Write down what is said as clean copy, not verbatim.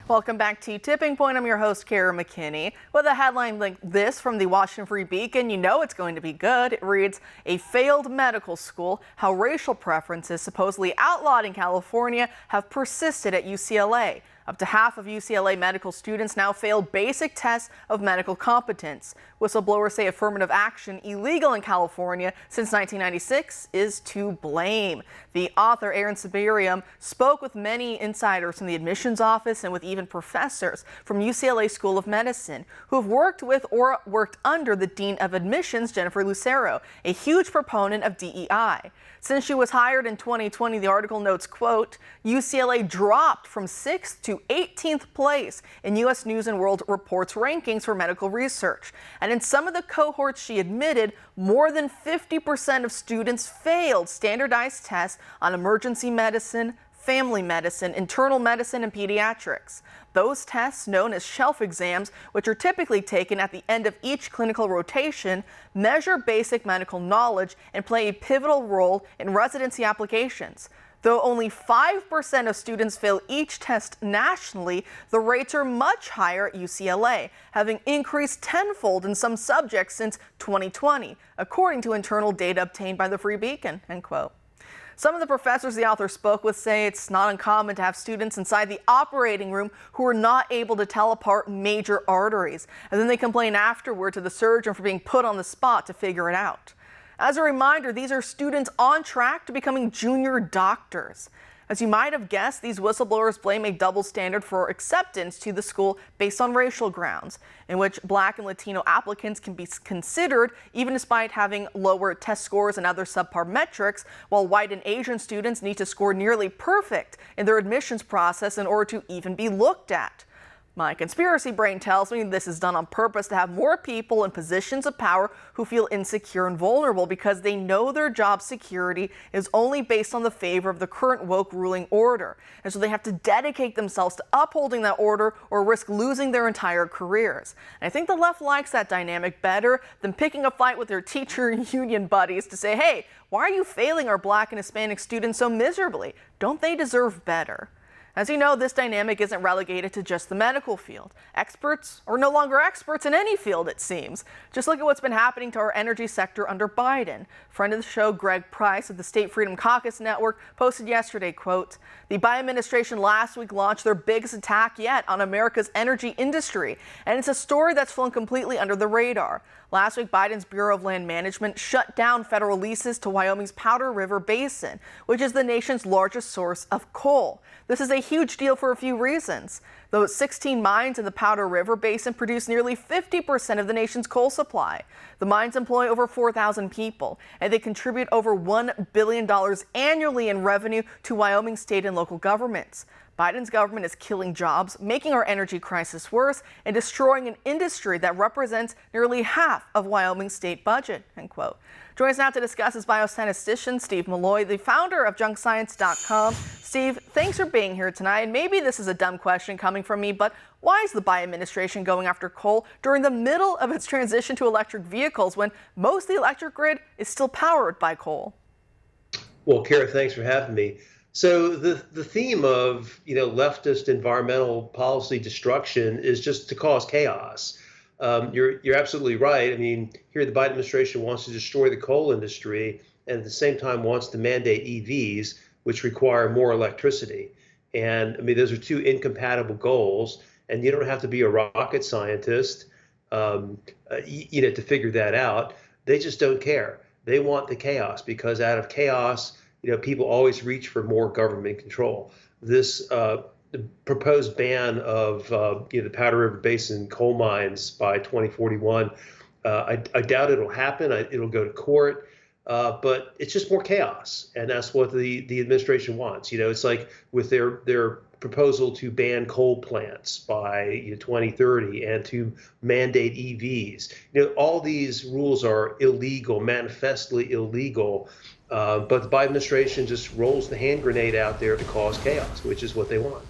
Welcome back to Tipping Point. I'm your host, Kara McKinney. With a headline like this from the Washington Free Beacon, you know it's going to be good. It reads, "A failed medical school, how racial preferences supposedly outlawed in California have persisted at UCLA. Up to half of UCLA medical students now fail basic tests of medical competence. Whistleblowers say affirmative action, illegal in California since 1996, is to blame." The author, Aaron Siberium, spoke with many insiders from the admissions office and with even professors from UCLA School of Medicine who have worked with or worked under the Dean of Admissions, Jennifer Lucero, a huge proponent of DEI. Since she was hired in 2020, the article notes, quote, "UCLA dropped from 6th to 18th place in U.S. News and World Report's rankings for medical research. And in some of the cohorts she admitted, more than 50% of students failed standardized tests on emergency medicine, family medicine, internal medicine, and pediatrics. Those tests, known as shelf exams, which are typically taken at the end of each clinical rotation, measure basic medical knowledge and play a pivotal role in residency applications. Though only 5% of students fail each test nationally, the rates are much higher at UCLA, having increased tenfold in some subjects since 2020, according to internal data obtained by the Free Beacon," end quote. Some of the professors the author spoke with say it's not uncommon to have students inside the operating room who are not able to tell apart major arteries, and then they complain afterward to the surgeon for being put on the spot to figure it out. As a reminder, these are students on track to becoming junior doctors. As you might have guessed, these whistleblowers blame a double standard for acceptance to the school based on racial grounds, in which Black and Latino applicants can be considered even despite having lower test scores and other subpar metrics, while white and Asian students need to score nearly perfect in their admissions process in order to even be looked at. My conspiracy brain tells me this is done on purpose to have more people in positions of power who feel insecure and vulnerable because they know their job security is only based on the favor of the current woke ruling order. And so they have to dedicate themselves to upholding that order or risk losing their entire careers. And I think the left likes that dynamic better than picking a fight with their teacher union buddies to say, hey, why are you failing our Black and Hispanic students so miserably? Don't they deserve better? As you know, this dynamic isn't relegated to just the medical field. Experts are no longer experts in any field, it seems. Just look at what's been happening to our energy sector under Biden. Friend of the show, Greg Price of the State Freedom Caucus Network, posted yesterday, quote, "The Biden administration last week launched their biggest attack yet on America's energy industry, and it's a story that's flown completely under the radar. Last week, Biden's Bureau of Land Management shut down federal leases to Wyoming's Powder River Basin, which is the nation's largest source of coal. This is a huge deal for a few reasons. Those 16 mines in the Powder River Basin produce nearly 50% of the nation's coal supply. The mines employ over 4,000 people, and they contribute over $1 billion annually in revenue to Wyoming state and local governments. Biden's government is killing jobs, making our energy crisis worse, and destroying an industry that represents nearly half of Wyoming's state budget," end quote. Joining us now to discuss is biostatistician Steve Malloy, the founder of JunkScience.com. Steve, thanks for being here tonight. And maybe this is a dumb question coming from me, but why is the Biden administration going after coal during the middle of its transition to electric vehicles when most of the electric grid is still powered by coal? Well, Kara, thanks for having me. So the theme of leftist environmental policy destruction is just to cause chaos. You're absolutely right. I mean, here the Biden administration wants to destroy the coal industry and at the same time wants to mandate EVs, which require more electricity. And I mean, those are two incompatible goals, and you don't have to be a rocket scientist, to figure that out. They just don't care. They want the chaos because out of chaos, people always reach for more government control. This the proposed ban of the Powder River Basin coal mines by 2041, I doubt it'll happen. It'll go to court, but it's just more chaos, and that's what the administration wants. It's like with their proposal to ban coal plants by 2030 and to mandate EVs. All these rules are illegal, manifestly illegal. But the Biden administration just rolls the hand grenade out there to cause chaos, which is what they want.